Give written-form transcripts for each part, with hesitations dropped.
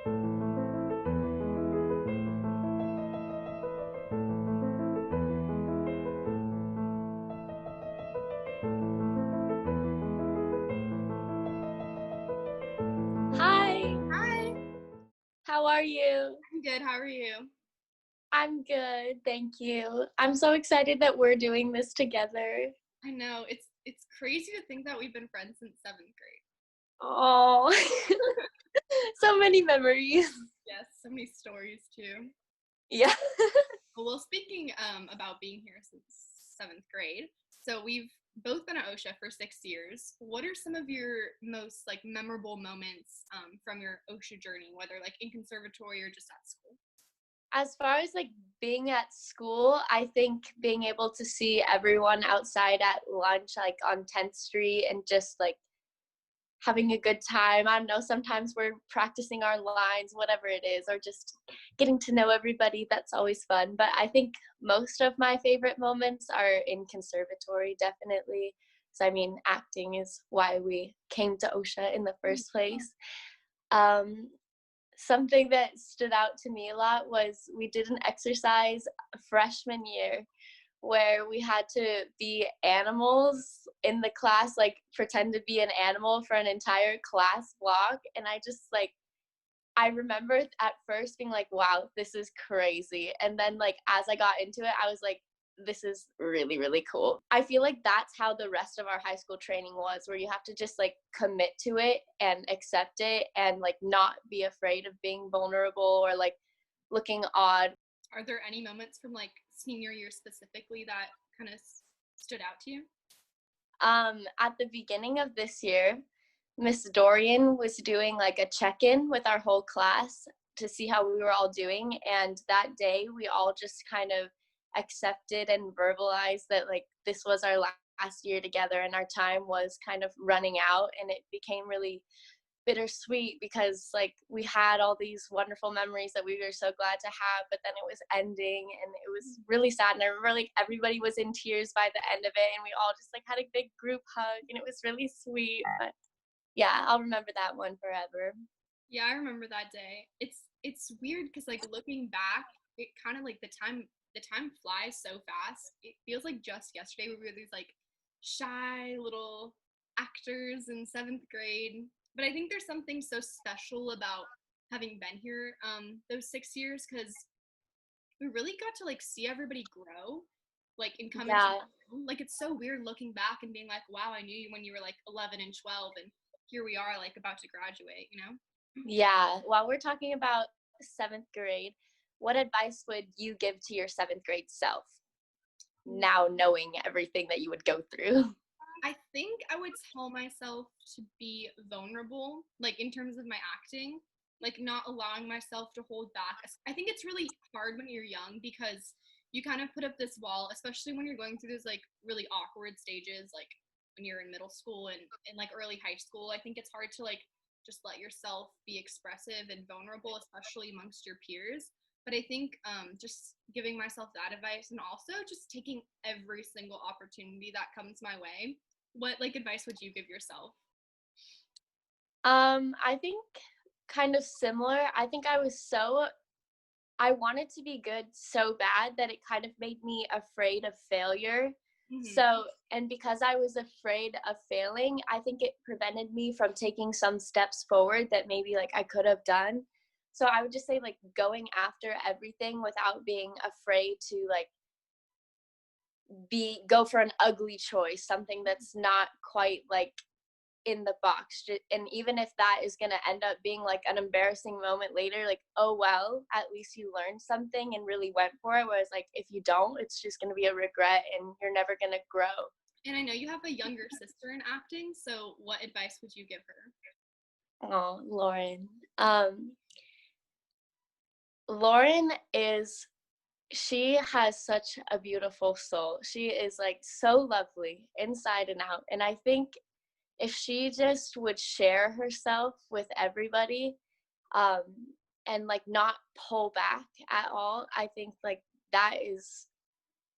Hi, Hi, how are you? I'm good. How are you? I'm good, thank you. I'm so excited that we're doing this together. I know it's crazy to think that we've been friends since seventh grade. Oh, so many memories. Yes, so many stories too. Yeah. Well, speaking about being here since seventh grade, so we've both been at OSHA for 6 years. What are some of your most like memorable moments from your OSHA journey, whether like in conservatory or just at school? As far as like being at school, I think being able to see everyone outside at lunch, like on 10th Street, and just like having a good time. I don't know, sometimes we're practicing our lines, whatever it is, or just getting to know everybody. That's always fun. But I think most of my favorite moments are in conservatory, definitely. So, I mean, acting is why we came to OSHA in the first place. Um, Something that stood out to me a lot was we did an exercise freshman year where we had to be animals in the class, like pretend to be an animal for an entire class block. And I just like, I remember at first being like, wow, this is crazy. And then, like, as I got into it, I was like, this is really, really cool. I feel like that's how the rest of our high school training was, where you have to just like commit to it and accept it and like not be afraid of being vulnerable or like looking odd. Are there any moments from like senior year specifically that kind of stood out to you? At the beginning of this year, Miss Dorian was doing like a check-in with our whole class to see how we were all doing. And that day, we all just kind of accepted and verbalized that like this was our last year together and our time was kind of running out. And it became really bittersweet because like we had all these wonderful memories that we were so glad to have, but then it was ending and it was really sad. And I remember like everybody was in tears by the end of it and we all just like had a big group hug and it was really sweet. But yeah, I'll remember that one forever. Yeah, I remember that day. It's weird because like looking back, it kind of like the time flies so fast. It feels like just yesterday we were these like shy little actors in seventh grade. But I think there's something so special about having been here those 6 years because we really got to like see everybody grow, like and come into Yeah. like it's so weird looking back and being like, wow, I knew you when you were like 11 and 12, and here we are like about to graduate, you know? Yeah. While we're talking about seventh grade, what advice would you give to your seventh grade self now knowing everything that you would go through? I think I would tell myself to be vulnerable, like in terms of my acting, like not allowing myself to hold back. I think it's really hard when you're young because you kind of put up this wall, especially when you're going through those like really awkward stages, like when you're in middle school and like early high school. I think it's hard to like just let yourself be expressive and vulnerable, especially amongst your peers. But I think just giving myself that advice and also just taking every single opportunity that comes my way. What like advice would you give yourself? I think kind of similar. I think I wanted to be good so bad that it kind of made me afraid of failure. Hmm. So, and because I was afraid of failing, I think it prevented me from taking some steps forward that maybe like I could have done. So I would just say like going after everything without being afraid to like go for an ugly choice, something that's not quite like in the box. And even if that is going to end up being like an embarrassing moment later, like, oh well, at least you learned something and really went for it. Whereas like if you don't, it's just going to be a regret and you're never going to grow. And I know you have a younger sister in acting, so what advice would you give her? Oh, Lauren. Lauren is she has such a beautiful soul. She is like so lovely inside and out. And I think if she just would share herself with everybody, um, and like not pull back at all, I think like that is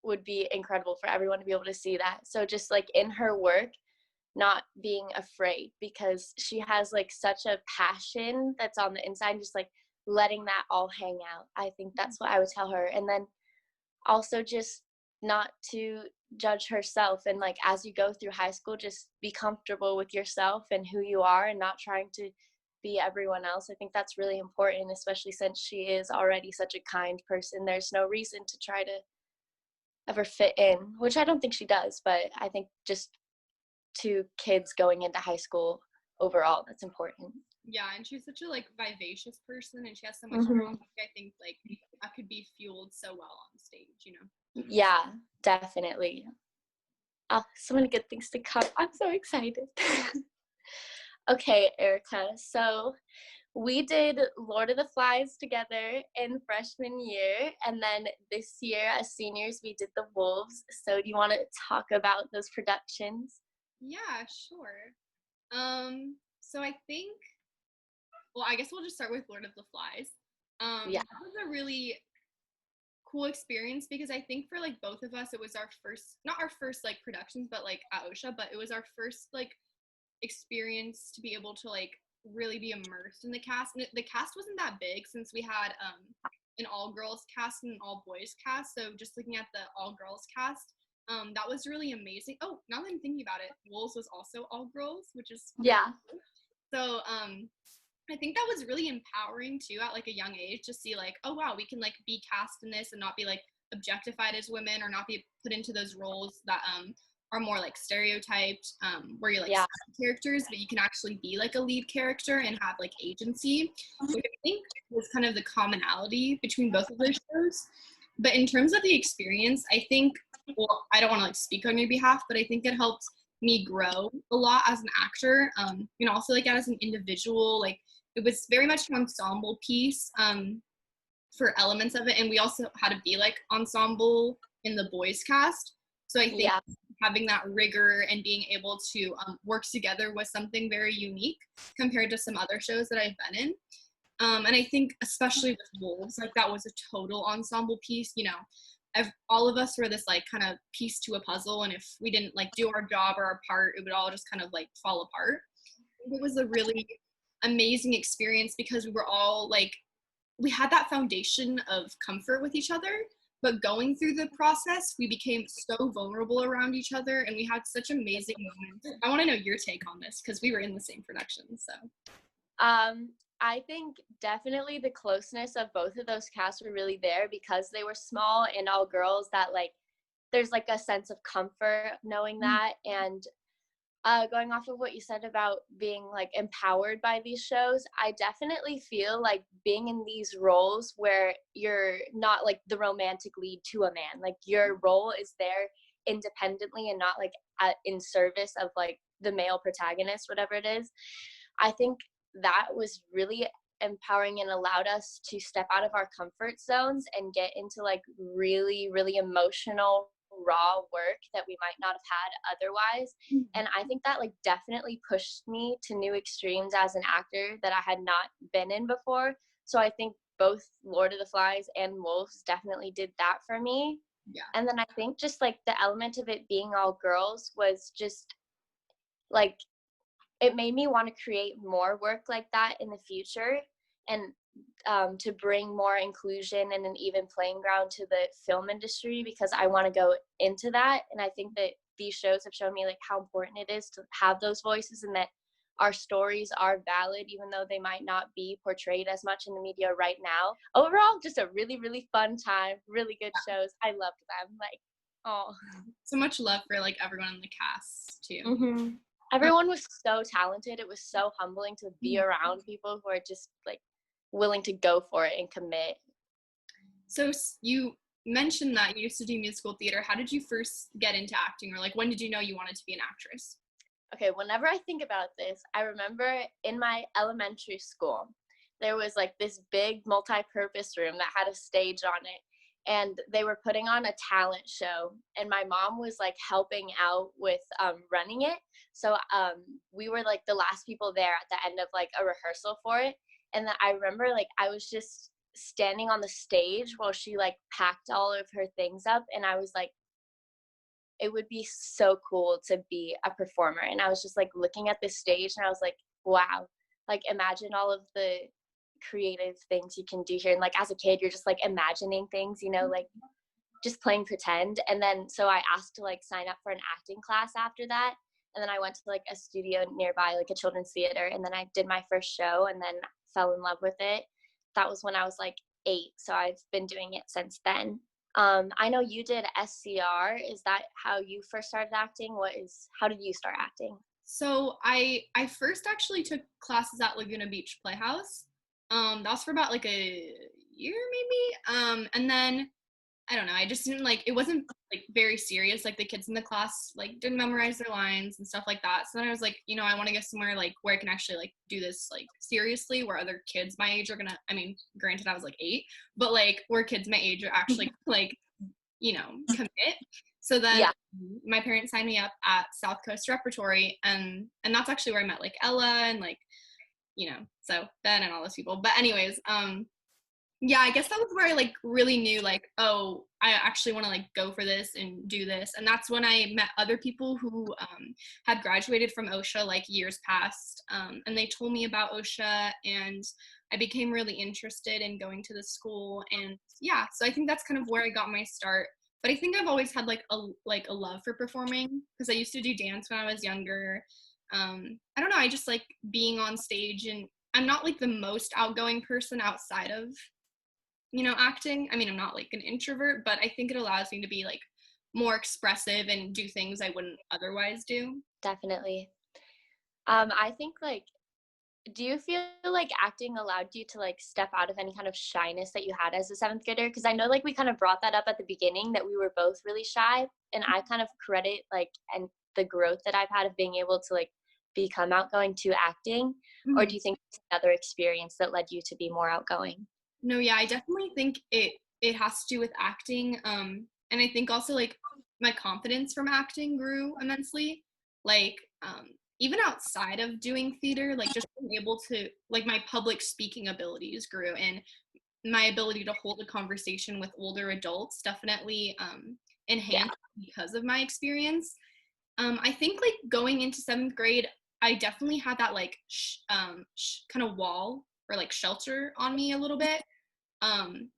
would be incredible for everyone to be able to see that. So just like in her work, not being afraid, because she has like such a passion that's on the inside, just like letting that all hang out. I think that's what I would tell her. And then also just not to judge herself, and like as you go through high school, just be comfortable with yourself and who you are and not trying to be everyone else. I think that's really important, especially since she is already such a kind person. There's no reason to try to ever fit in, which I don't think she does, but I think just to kids going into high school overall, that's important. Yeah, and she's such a like vivacious person, and she has so much I think like that could be fueled so well on stage, you know. Yeah, definitely. Oh, so many good things to come. I'm so excited. Okay, Erika, so we did Lord of the Flies together in freshman year, and then this year as seniors we did The Wolves. So do you want to talk about those productions? Yeah, sure. So I think, well, I guess we'll just start with Lord of the Flies. Yeah. That was a really cool experience because I think for like both of us, it was our first, not our first like productions, but like at OCSA, but it was our first like experience to be able to like really be immersed in the cast. And the cast wasn't that big since we had an all girls cast and an all boys cast. So just looking at the all girls cast, that was really amazing. Oh, now that I'm thinking about it, Wolves was also all girls, which is Yeah. cool. So I think that was really empowering too at like a young age to see like, oh wow, we can like be cast in this and not be like objectified as women or not be put into those roles that are more like stereotyped, where you're like characters, but you can actually be like a lead character and have like agency, which I think was kind of the commonality between both of those shows. But in terms of the experience, I think, well, I don't want to like speak on your behalf, but I think it helped me grow a lot as an actor, and also like as an individual. Like it was very much an ensemble piece, for elements of it, and we also had to be like ensemble in the boys cast. So I think having that rigor and being able to work together was something very unique compared to some other shows that I've been in. And I think especially with Wolves, like that was a total ensemble piece. You know, all of us were this like kind of piece to a puzzle, and if we didn't like do our job or our part, it would all just kind of like fall apart. It was a really amazing experience because we were all like, we had that foundation of comfort with each other, but going through the process we became so vulnerable around each other, and we had such amazing moments. I want to know your take on this because we were in the same production. So I think definitely the closeness of both of those casts were really there because they were small and all girls, that like there's like a sense of comfort knowing that. And going off of what you said about being like empowered by these shows, I definitely feel like being in these roles where you're not like the romantic lead to a man, like your role is there independently and not like in service of like the male protagonist, whatever it is. I think that was really empowering and allowed us to step out of our comfort zones and get into like really, really emotional raw work that we might not have had otherwise. And I think that like definitely pushed me to new extremes as an actor that I had not been in before. So I think both Lord of the Flies and Wolves definitely did that for me. Yeah. And then I think just like the element of it being all girls was just like, it made me want to create more work like that in the future, and to bring more inclusion and an even playing ground to the film industry, because I want to go into that. And I think that these shows have shown me like how important it is to have those voices, and that our stories are valid even though they might not be portrayed as much in the media right now. Overall, just a really, really fun time, really good shows. I loved them. Like, oh, so much love for like everyone in the cast too. Mm-hmm. Everyone was so talented. It was so humbling to be around people who are just like willing to go for it and commit. So you mentioned that you used to do musical theater. How did you first get into acting, or like when did you know you wanted to be an actress? Okay, whenever I think about this, I remember in my elementary school, there was like this big multi-purpose room that had a stage on it, and they were putting on a talent show, and my mom was like helping out with running it. So we were like the last people there at the end of like a rehearsal for it. And then I remember like I was just standing on the stage while she like packed all of her things up, and I was like it would be so cool to be a performer. And I was just like looking at this stage and I was like, wow, like imagine all of the creative things you can do here. And like as a kid, you're just like imagining things, you know, like just playing pretend. And then so I asked to like sign up for an acting class after that. And then I went to like a studio nearby, like a children's theater. And then I did my first show and then fell in love with it. That was when I was like 8. So I've been doing it since then. I know you did SCR. Is that how you first started acting? How did you start acting? So I first actually took classes at Laguna Beach Playhouse. That was for about like a year maybe. And then I don't know, I just didn't like, it wasn't like very serious. Like the kids in the class like didn't memorize their lines and stuff like that. So then I was like, you know, I want to get somewhere like where I can actually like do this like seriously, where other kids my age are gonna, I mean, granted I was like 8, but like where kids my age are actually like, you know, commit. So then Yeah. my parents signed me up at South Coast Repertory, and that's actually where I met like Ella and like, you know, so Ben and all those people. But anyways, yeah, I guess that was where I like really knew like, oh, I actually want to like go for this and do this. And that's when I met other people who had graduated from OCSA like years past, and they told me about OCSA, and I became really interested in going to the school. And yeah, so I think that's kind of where I got my start. But I think I've always had like a love for performing, because I used to do dance when I was younger. I don't know, I just like being on stage, and I'm not like the most outgoing person outside of, you know, acting. I mean, I'm not like an introvert, but I think it allows me to be like more expressive and do things I wouldn't otherwise do. Definitely. I think like, do you feel like acting allowed you to like step out of any kind of shyness that you had as a 7th grader? Because I know like we kind of brought that up at the beginning, that we were both really shy, and I kind of credit like and the growth that I've had of being able to like become outgoing to acting. Or Mm-hmm. do you think it's another experience that led you to be more outgoing? No, yeah, I definitely think it has to do with acting. And I think also like my confidence from acting grew immensely. Like, even outside of doing theater, like just being able to like my public speaking abilities grew, and my ability to hold a conversation with older adults definitely Yeah. enhanced because of my experience. I think like going into 7th grade, I definitely had that like kind of wall or like shelter on me a little bit.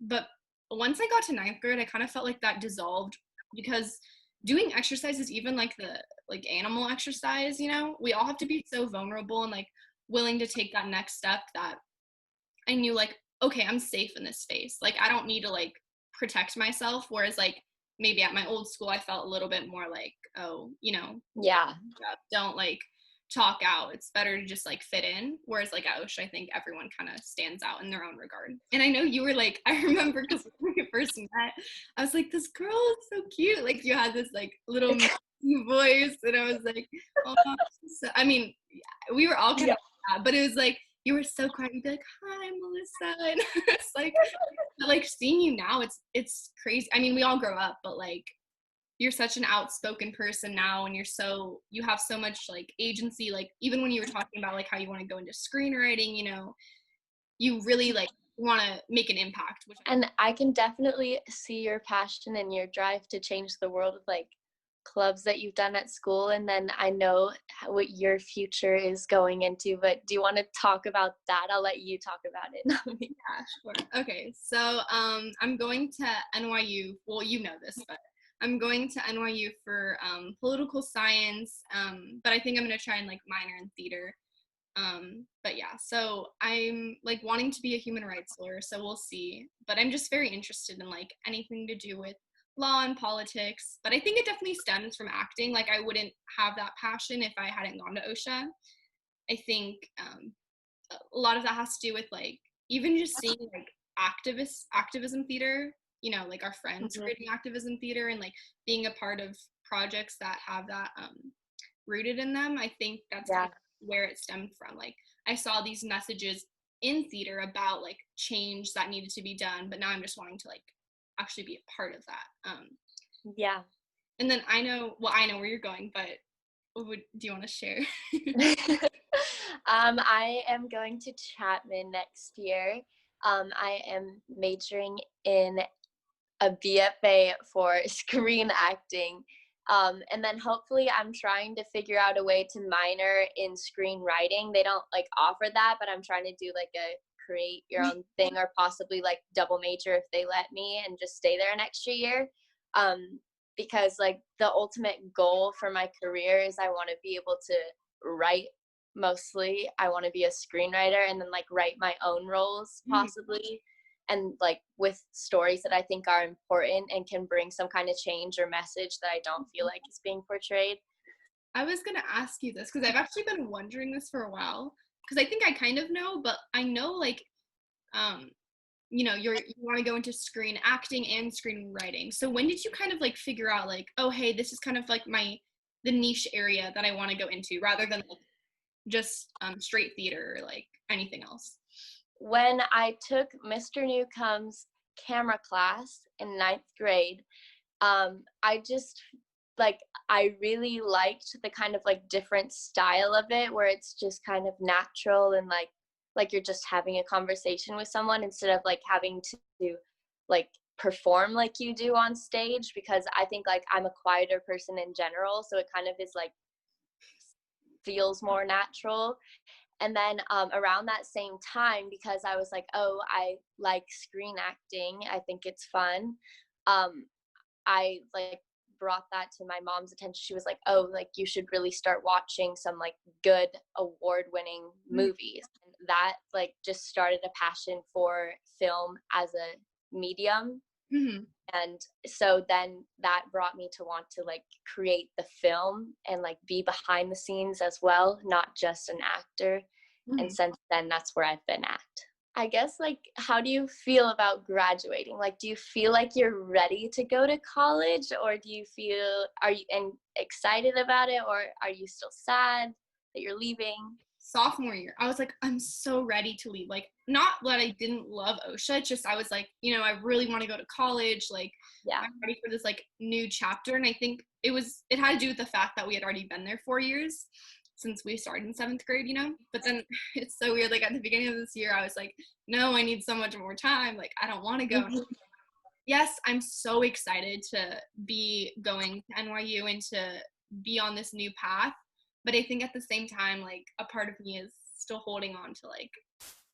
But once I got to 9th grade, I kind of felt like that dissolved, because doing exercises, even like the like animal exercise, you know, we all have to be so vulnerable and like willing to take that next step, that I knew like, okay, I'm safe in this space. Like I don't need to like protect myself. Whereas like maybe at my old school, I felt a little bit more like, oh, you know, Yeah. don't like talk out. It's better to just like fit in. Whereas like at OSHA, I think everyone kind of stands out in their own regard. And I know you were like, I remember because when we first met, I was like, this girl is so cute. Like you had this like little voice, and I was like, oh, so, I mean, yeah, we were all kind of like that, but it was like you were so quiet. You'd be like, hi, Melissa, and it's like seeing you now, it's crazy. I mean, we all grow up, but like you're such an outspoken person now, and you have so much like agency. Like even when you were talking about like how you want to go into screenwriting, you know, you really like want to make an impact. And I can definitely see your passion and your drive to change the world with like clubs that you've done at school. And then I know what your future is going into, but do you want to talk about that? I'll let you talk about it. Yeah, sure. Okay, so I'm going to NYU. Well, you know this, but I'm going to NYU for political science. But I think I'm gonna try and like minor in theater. But yeah, so I'm like wanting to be a human rights lawyer, so we'll see. But I'm just very interested in like anything to do with law and politics. But I think it definitely stems from acting. Like I wouldn't have that passion if I hadn't gone to OSHA. I think a lot of that has to do with like even just seeing like activism theater, you know, like our friends creating activism theater and like being a part of projects that have that rooted in them. I think that's kind of where it stemmed from. Like I saw these messages in theater about like change that needed to be done, but now I'm just wanting to like actually be a part of that. Yeah. And then I know where you're going, but do you want to share? I am going to Chapman next year. I am majoring in a BFA for screen acting. And then hopefully I'm trying to figure out a way to minor in screenwriting. They don't like offer that, but I'm trying to do like a create your own thing, or possibly like double major if they let me, and just stay there an extra year. Because like the ultimate goal for my career is I want to be able to write mostly. I want to be a screenwriter and then like write my own roles possibly. And like with stories that I think are important and can bring some kind of change or message that I don't feel like is being portrayed. I was going to ask you this because I've actually been wondering this for a while, because I think I kind of know, but I know like, you know, you want to go into screen acting and screenwriting. So when did you kind of like figure out like, oh, hey, this is kind of like the niche area that I want to go into, rather than like just straight theater or like anything else? When I took Mr. Newcomb's camera class in 9th grade, I just like, I really liked the kind of like different style of it, where it's just kind of natural and like you're just having a conversation with someone instead of like having to like perform like you do on stage, because I think like I'm a quieter person in general, so it kind of is like feels more natural. And then around that same time, because I was like, oh, I like screen acting, I think it's fun, I like brought that to my mom's attention. She was like, oh, like you should really start watching some like good award-winning movies. And that like just started a passion for film as a medium. And so then that brought me to want to like create the film and like be behind the scenes as well, not just an actor. And since then, that's where I've been at. I guess, like, how do you feel about graduating? Like, do you feel like you're ready to go to college, or do you feel, are you excited about it, or are you still sad that you're leaving? Sophomore year, I was like, I'm so ready to leave. Like, not that I didn't love OCSA, it's just I was like, you know, I really want to go to college. Like, yeah, I'm ready for this like new chapter. And I think it had to do with the fact that we had already been there 4 years since we started in 7th grade, you know. But then it's so weird, like at the beginning of this year I was like, no, I need so much more time, like I don't want to go. Yes, I'm so excited to be going to NYU and to be on this new path, but I think at the same time, like a part of me is still holding on to like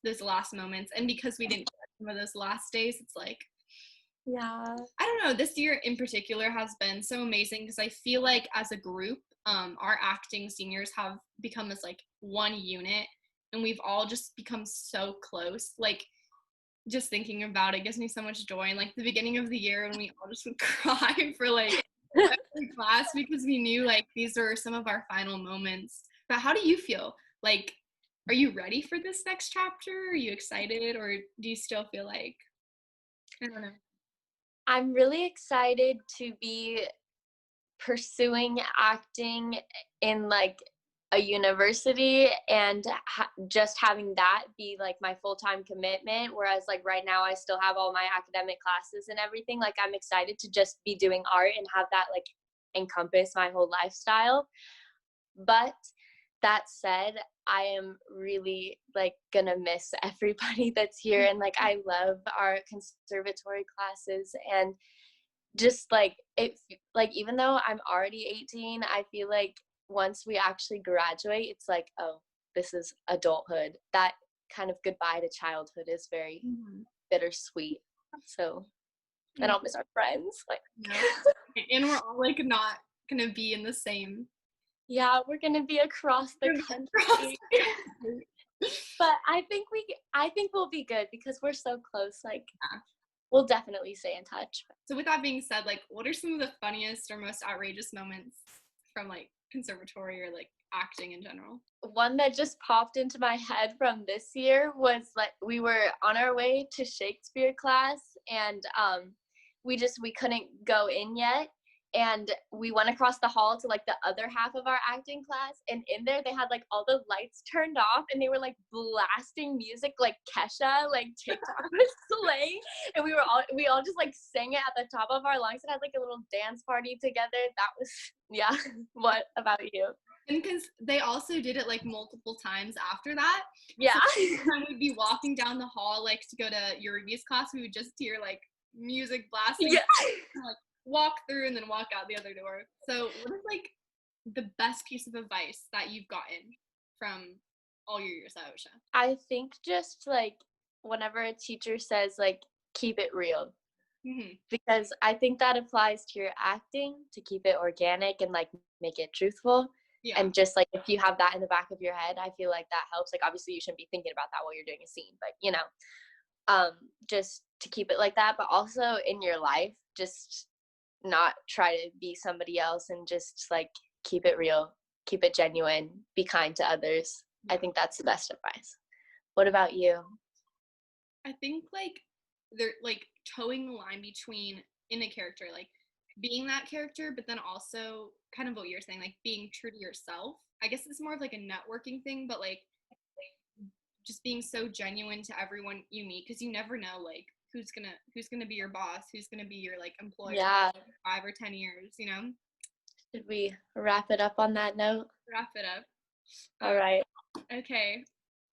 those last moments. And because we didn't get some of those last days, it's like, yeah, I don't know, this year in particular has been so amazing because I feel like as a group, our acting seniors have become this like one unit, and we've all just become so close. Like, just thinking about it gives me so much joy. And like the beginning of the year when we all just would cry for like every class, because we knew like these are some of our final moments. But how do you feel? Like, are you ready for this next chapter? Are you excited, or do you still feel like, I don't know? I'm really excited to be pursuing acting in like a university, and just having that be like my full-time commitment, whereas like right now I still have all my academic classes and everything. Like, I'm excited to just be doing art and have that like encompass my whole lifestyle. But that said, I am really like gonna miss everybody that's here, and like I love our conservatory classes, and just like it, like even though I'm already 18, I feel like once we actually graduate, it's like, oh, this is adulthood. That kind of goodbye to childhood is very bittersweet. So I don't miss our friends. Like, and we're all like not gonna be in the same. Yeah, we're gonna be across the country. But I think we'll be good because we're so close. Like, we'll definitely stay in touch. So with that being said, like, what are some of the funniest or most outrageous moments from like conservatory or like acting in general? One that just popped into my head from this year was like, we were on our way to Shakespeare class, and we couldn't go in yet, and we went across the hall to like the other half of our acting class, and in there they had like all the lights turned off, and they were like blasting music like Kesha, like TikTok was playing, and we all just like sang it at the top of our lungs and had like a little dance party together. That was, yeah. What about you? And because they also did it like multiple times after that. Yeah. So every time we'd be walking down the hall, like to go to Eureka's class, we would just hear like music blasting. Yeah. Like, walk through and then walk out the other door. So what is like the best piece of advice that you've gotten from all your years at OSHA? I think just like whenever a teacher says like keep it real, because I think that applies to your acting, to keep it organic and like make it truthful. Yeah. And just like if you have that in the back of your head, I feel like that helps. Like obviously you shouldn't be thinking about that while you're doing a scene, but you know, just to keep it like that. But also in your life, just not try to be somebody else and just like keep it real, keep it genuine, be kind to others. I think that's the best advice. What about you? I think like they're like towing the line between in a character, like being that character, but then also kind of what you're saying, like being true to yourself. I guess it's more of like a networking thing, but like just being so genuine to everyone you meet, because you never know like who's gonna be your boss, who's gonna be your like employer. Yeah. 5 or 10 years, you know. Should we wrap it up on that note? Wrap it up. All right. Okay.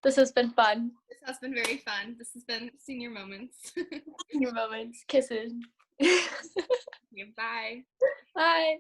This has been fun. This has been very fun. This has been senior moments. Senior moments, kisses. Okay, bye. Bye.